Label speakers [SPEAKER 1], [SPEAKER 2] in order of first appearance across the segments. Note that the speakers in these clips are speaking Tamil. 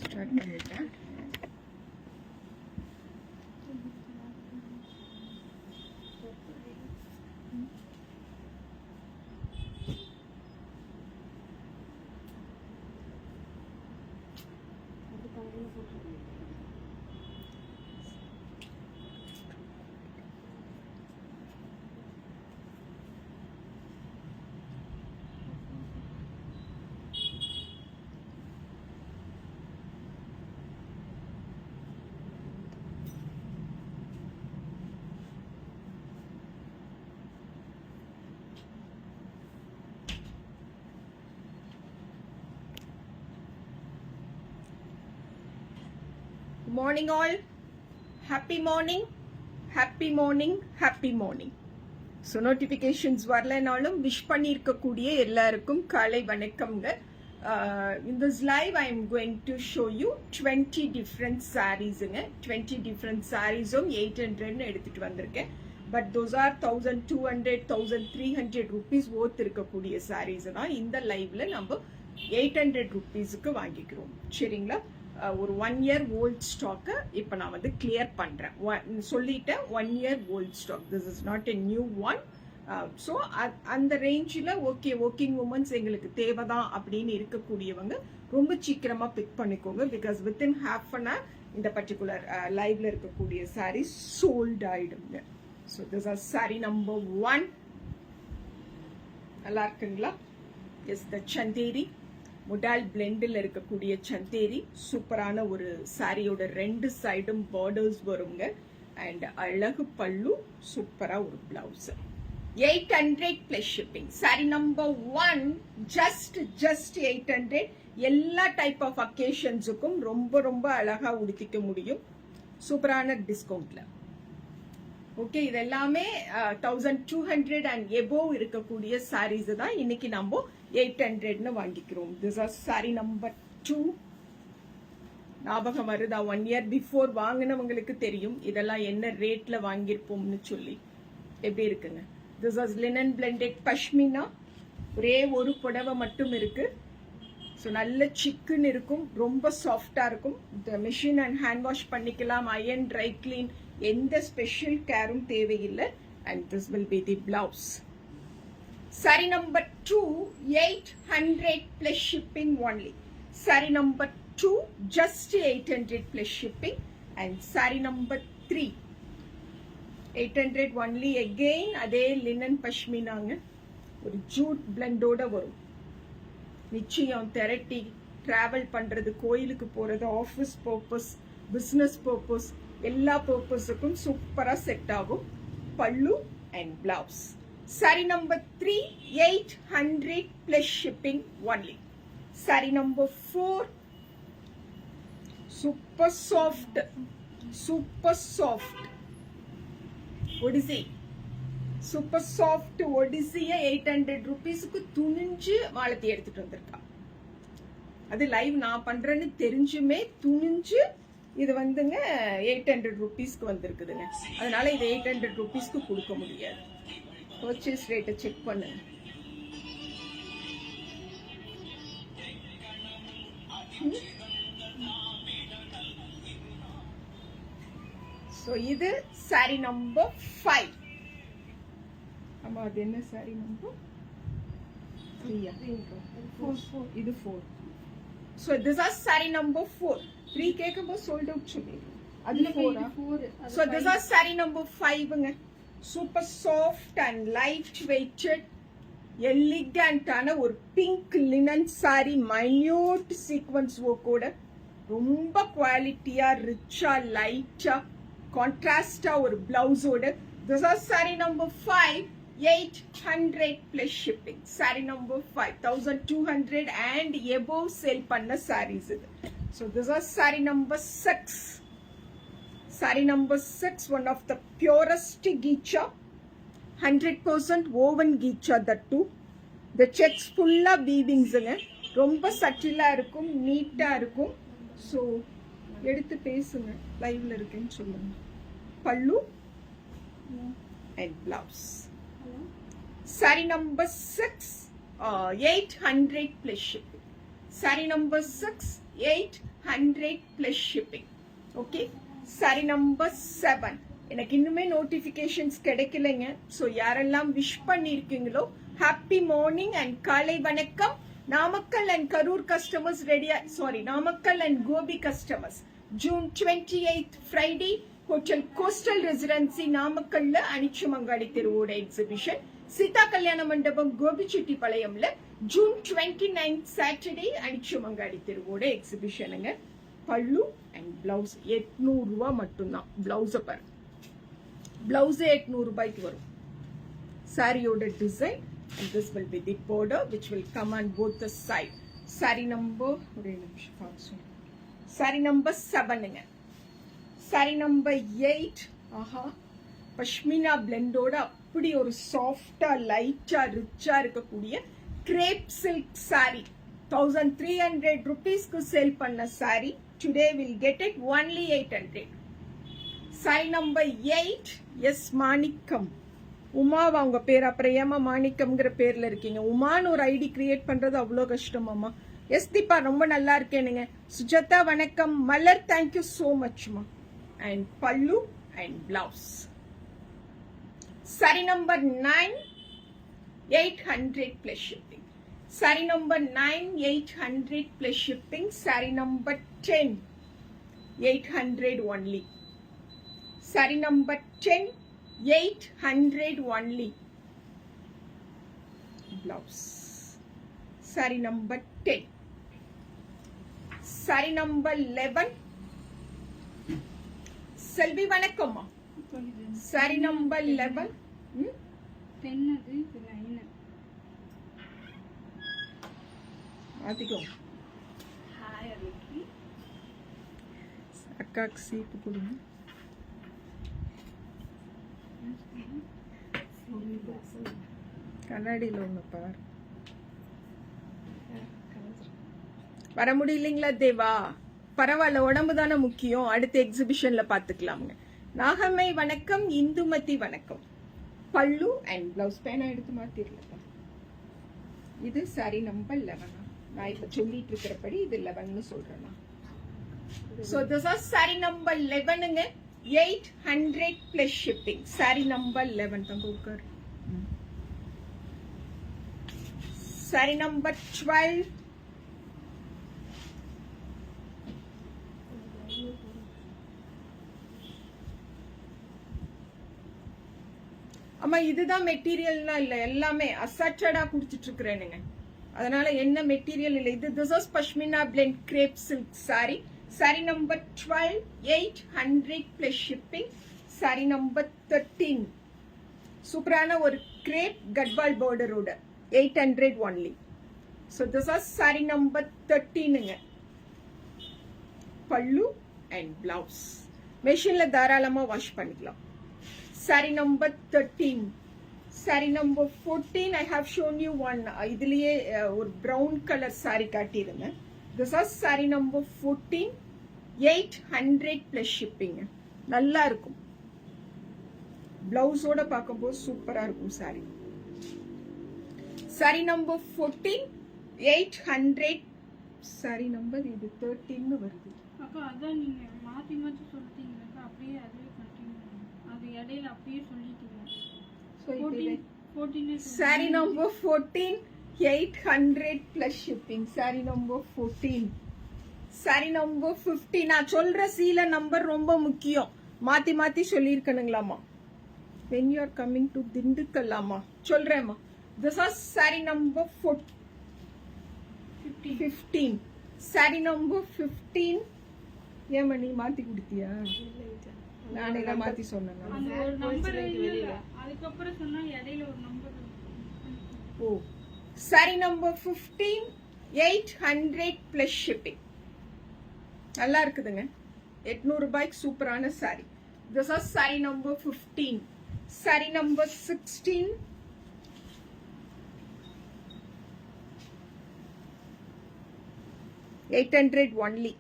[SPEAKER 1] ஸ்டார்ட் பண்ணிட்டேன். Morning all, happy morning, happy morning, happy morning. So notifications வரலனாலும் விஷ் பண்ணியிருக்கக்கூடிய எல்லாருக்கும் காலை வணக்கம்ங்க. In this live I am going to show you 20 different sareesங்க. 20 different sareesum 800 எடுத்துட்டு வந்திருக்கேன். But those are 1200, 1300 rupees worth இருக்கக்கூடிய sarees தான் இந்த லைவ்ல நம்ம 800 rupeesக்கு வாங்கிக்கிறோம். சரிங்களா? ஒரு 1 year old stock இப்போ நான் வந்து கிளியர் பண்றேன். சொல்லிட்டேன் 1 year old stock. This is not a new one. So அந்த ரேஞ்சில் ஓகே ஒர்க்கிங் உமன்ஸ் எங்களுக்கு தேவைதான் அப்படின்னு இருக்கக்கூடியவங்க ரொம்ப சீக்கிரமா பிக் பண்ணிக்கோங்க. Because within half an hour இந்த பர்டிகுலர் லைவ்ல இருக்கக்கூடிய சாரி சோல்ட் ஆயிடுங்க. So this are sari number 1. நல்லா இருக்குங்களா? எஸ், த சந்தேரி முடால் பிளெண்டில் இருக்கக்கூடிய சந்தேரி சூப்பரான ஒரு சாரியோட 2 சைடும் பார்டர்ஸ் வருங்க. அண்ட் அழகு பல்லு, சூப்பரா ஒரு blouse. 800 plus shipping. Sari number 1 just 800. எல்லா டைப் ஆஃப் அக்கேஷன்ஸுக்கும் ரொம்ப ரொம்ப அழகா உடுத்திக்க முடியும் சூப்பரான டிஸ்கவுண்ட்ல. ஓகே, இது எல்லாமே 1200 அண்ட் எபோவ் இருக்கக்கூடிய சாரீஸ் தான் இன்னைக்கு நம்ம 800ன்னு வாங்கிக்கிறோம். This are sari number 2. ஞாபகம் வருதா? 1 year பிஃபோர் வாங்கினவங்களுக்கு தெரியும் இதெல்லாம் என்ன ரேட்ல வாங்கியிருப்போம்னு சொல்லி. எப்படி இருக்குங்க? This are linen blended pashmina. ஒரே ஒரு புடவை மட்டும் இருக்கு. ஸோ நல்ல சிக்குன்னு இருக்கும், ரொம்ப சாஃப்டா இருக்கும். மிஷின் அண்ட் ஹேண்ட் வாஷ் பண்ணிக்கலாம், அயன், ட்ரை கிளீன், எந்த ஸ்பெஷல் கேரும் தேவையில்லை. And this will be the blouse. Sari number 2 800 plus shipping only. Sari number 2 just 800 plus shipping. And sorry number 3 800 only. again அதே லினன் பஷ்மினாங்க. ஒரு ஜூட் பிளண்டோட வரும். நிச்சயம் திரட்டி டிராவல் பண்றது, கோயிலுக்கு போறது, ஆஃபீஸ் பர்பஸ், பிசினஸ் பர்பஸ், எல்லா பர்பஸுக்கும் சூப்பரா செட் ஆகும். பல்லு and blouse. Sari number 3 800 plus shipping only. Sari number 4 super soft ஒடிசி. சூப்பர் சாஃப்ட் ஒடிசிய 800 rupeesக்கு துணிஞ்சு மாலத்தி எடுத்துட்டு வந்திருக்கா. அது லைவ் நான் பண்றேன்னு தெரிஞ்சுமே துணிஞ்சு இது வந்துங்க 800 rupeesக்கு வந்திருக்குதுங்க. அதனால இது 800 rupeesக்கு கொடுக்க முடியாது. பர்ச்சேஸ் ரேட்டை செக் பண்ணுங்க. ஸோ இது சாரி நம்பர் 5. ஆமா, அது என்ன சாரி நம்பர் 3? இது 4. So this are sari number 4. 3 கேட்கும்போது சோல்ட் அவுட் சொல்லிடுங்க. அது 4. So this are sari number 5ங்க. Super soft and light weighted எலிகண்டான ஒரு pink linen sari, minute sequence ஒர்க்கோட ரொம்ப குவாலிட்டியா, ரிச்சா, லைட்டா, கான்ட்ராஸ்டா ஒரு பிளவுஸோட. This are sari number 5 800 plus shipping. Sari number 5 1200 and above sale பண்ண சாரீஸ் இது. So this are sari number 6. Sari number 6 one of the purest geecha, 100% woven geecha that too. The checks full of weavings-ங்க. ரொம்ப சட்டிலா இருக்கும், நீட்டா இருக்கும். ஸோ எடுத்து பேசுங்க, லைவ்ல இருக்குன்னு சொல்லுங்க. பல்லு and blouse. Sari number 6 800 plus shipping. Saree number 6 800 800 plus shipping. Okay, sari number 7. எனக்கு இன்னுமே நோட்டிபிகேஷன்ஸ் கிடைக்கலைங்க. ஸோ யாரெல்லாம் விஷ் பண்ணியிருக்கீங்களோ ஹாப்பி மார்னிங் அண்ட் காலை வணக்கம். நாமக்கல் அண்ட் கரூர் கஸ்டமர்ஸ் ரெடியா, sorry, Namakkal and Gobi customers June 28 Friday hotel coastal residency நாமக்கல்ல அனிச்சமங்காடி தெருவோட எக்ஸிபிஷன். சீதா கல்யாண மண்டபம் கோபிச்செட்டிப்பாளையம்ல ஜூன் 29 சாட்டர்டே அனிச்சமங்காடி தெருவோட எக்ஸிபிஷனுங்க. பல்லு அண்ட் பிளவுஸ் 800 ரூபா மட்டும்தான். பிளவுஸை பாருங்க, பிளவுஸே 800 ரூபாய்க்கு வரும். சாரியோட design and this will be the border which will come on both the side. Saree number, ஒரே நிமிஷம் பாருங்க. Saree number 7ங்க. Saree number 8. ஆஹா, பஷ்மினா பிளெண்டோட அப்படி ஒரு சாஃப்டா லைட்டா ரிச்சா இருக்கக்கூடிய கிரேப் சில்க் saree. 1300 rupeesக்கு சேல் பண்ண saree. Today we'll get it only 800. Saree number 8. Yes, மாணிக்கம். உமாவா உங்க பேர்? அப்புறம் ஏமா மாணிக்கம்ங்கிற பேர்ல இருக்கீங்க? உமான்னு ஒரு ஐடி கிரியேட் பண்றது அவ்வளோ கஷ்டமாமா. எஸ் தீபா, ரொம்ப நல்லா இருக்கேனுங்க. சுஜாதா வணக்கம். மலர், தேங்க்யூ சோ மச்மா. அண்ட் பல்லு and blouse. Sari number 9, 800 plus shipping. Sari number 9, 800 plus shipping. Sari number 10, 800 only. Sari number 10, 800 only. Blouse. Saree number 10. Saree number 11. Selvi vanakkam. Saree number 11.
[SPEAKER 2] 10 அது 9.
[SPEAKER 1] ஆதிகோ.
[SPEAKER 2] ஹாய் அருக்கி.
[SPEAKER 1] அக்காக்கு சீப்பு கொடுங்க. கண்ணாடியில் ஒன்று பார். வர முடியலைங்களா தேவா? பரவாயில்ல, உடம்பு தானே முக்கியம். அடுத்த எக்ஸிபிஷன்ல பாத்துக்கலாமுங்க. நாகம்மை வணக்கம். இந்துமதி வணக்கம். பல்லு அண்ட் பிளவுஸ். பேனா எடுத்து மாத்திரல. இது சாரி நம்பர் 11. நான் இப்ப சொல்லிட்டு இருக்கிறபடி இது 11ன்னு சொல்றேன். So this is saree number 11ங்க. 800 plus shipping. Saree number 11. தங்க உட்கார். Saree number 12. அம்மா இதுதான் மெட்டீரியல்னா இல்ல, எல்லாமே அசாட்டடா குடுத்துட்டு இருக்கிறேனுங்க. அதனால என்ன மெட்டீரியல் இல்ல. இது this is pashmina blend crepe silk saree. Saree number 12, 800 plus shipping. Saree number 13. சூப்பரான ஒரு crepe Gadwal borderோட 800 only. So this is saree number 13ங்க. பல்லு and blouse. மெஷின்ல தாராளமா வாஷ் பண்ணிக்கலாம். Saree number 13. Saree number 14. I have shown you one. இதுலயே ஒரு brown color saree காட்டியிருந்தேன். This is saree number 14. 800 plus shipping. நல்லா இருக்கும். பிளவுஸோட பார்க்கும்போது சூப்பரா இருக்கும் saree. Saree number 14, 800. Saree number இது 13 வருது.
[SPEAKER 2] அக்கா அதான் நீங்க மாத்தி மாத்தி சொல்லிட்டீங்க அக்கா. அப்படியே அதுவே கண்டினியூ. அது இடையில அப்படியே சொல்லிட்டீங்க.
[SPEAKER 1] So
[SPEAKER 2] 14.
[SPEAKER 1] Saree number 14, 800 plus shipping. Saree number 14. Saree number 15. நான் சொல்ற சீல நம்பர் ரொம்ப முக்கியம். மாத்தி மாத்தி சொல்லியிருக்கணுங்களாமா. When you are coming to திண்டுக்கல்லாமா சொல்றேம்மா. This is saree number 15. Saree number 15. ஏமா நீ மாத்தி கொடுத்தியா? நானே தான் மாத்தி சொன்னேன்.
[SPEAKER 2] அந்த ஒரு நம்பர் இல்ல, அதுக்கு அப்புறம் சொன்னா இடையில ஒரு நம்பர்.
[SPEAKER 1] ஓ, saree number 15, 800 plus shipping. நல்லா இருக்குதுங்க. 800 ரூபாய்க்கு சூப்பரான saree. This is saree number 15. Saree number 16. $800 only.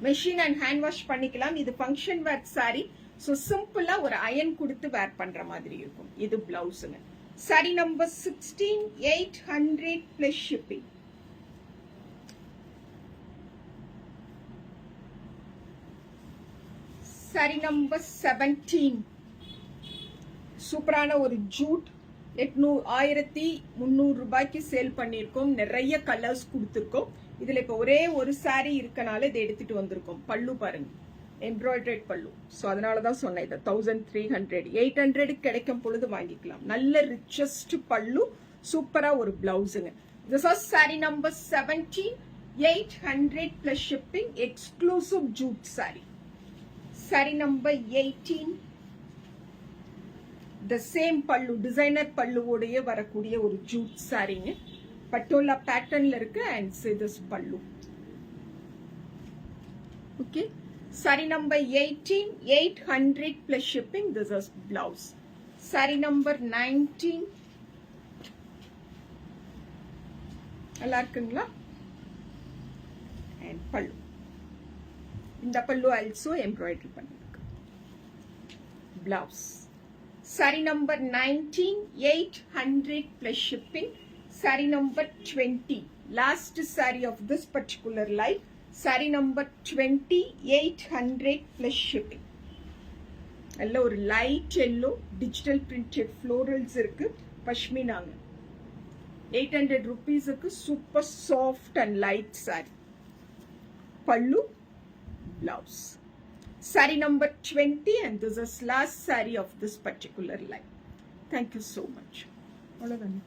[SPEAKER 1] Machine and hand wash பண்ணிக்கலாம். இது ஃபங்க்ஷன் வேர் saree. ஸோ சிம்பிளா ஒரு அயன் கொடுத்து வேர் பண்ற மாதிரி இருக்கும். இது பிளவுஸுங்க. saree number 16, 800 plus shipping. Sari number 17. சூப்பரான ஒரு ஜூட் 1300 ரூபாய்க்கு சேல் பண்ணியிருக்கோம். நிறைய கலர்ஸ் கொடுத்துருக்கோம். இதுல இப்ப ஒரே ஒரு சாரி இருக்கனால இதை எடுத்துட்டு வந்திருக்கோம். பல்லு பாருங்க, எம்ப்ராய்டரிட் பல்லு. ஸோ அதனாலதான் சொன்னேன் இதை 1300 800 கிடைக்கும் பொழுது வாங்கிக்கலாம். நல்ல ரிச்சஸ்ட் பல்லு, சூப்பரா ஒரு பிளவுஸுங்க. This was saree number 17, 800 plus shipping, exclusive jute saree. Saree number 18, the same pallu, designer pallu ஓடையே வரக்கூடிய ஒரு jute சாரிங்க. பட்டோலா பேட்டர்ன்ல இருக்கு and see this pallu. Okay, saree number 18, 800 plus shipping. This is blouse. Saree number 19. நல்லா இருக்குங்களா? and பல்லு. இந்த பல்லு also embroidery பண்ணிருக்கு. blouse. saree number 19, 800 plus shipping. saree number 20, last saree of this particular live. saree number 20, 800 plus shipping. நல்ல ஒரு light yellow digital printed florals இருக்கு. பஷ்மினாங்க. 800 rupeesக்கு super soft and light saree. Pallu, blouse. Saree number 20 and this is last saree of this particular line. Thank you so much. அவ்வளவுதானே.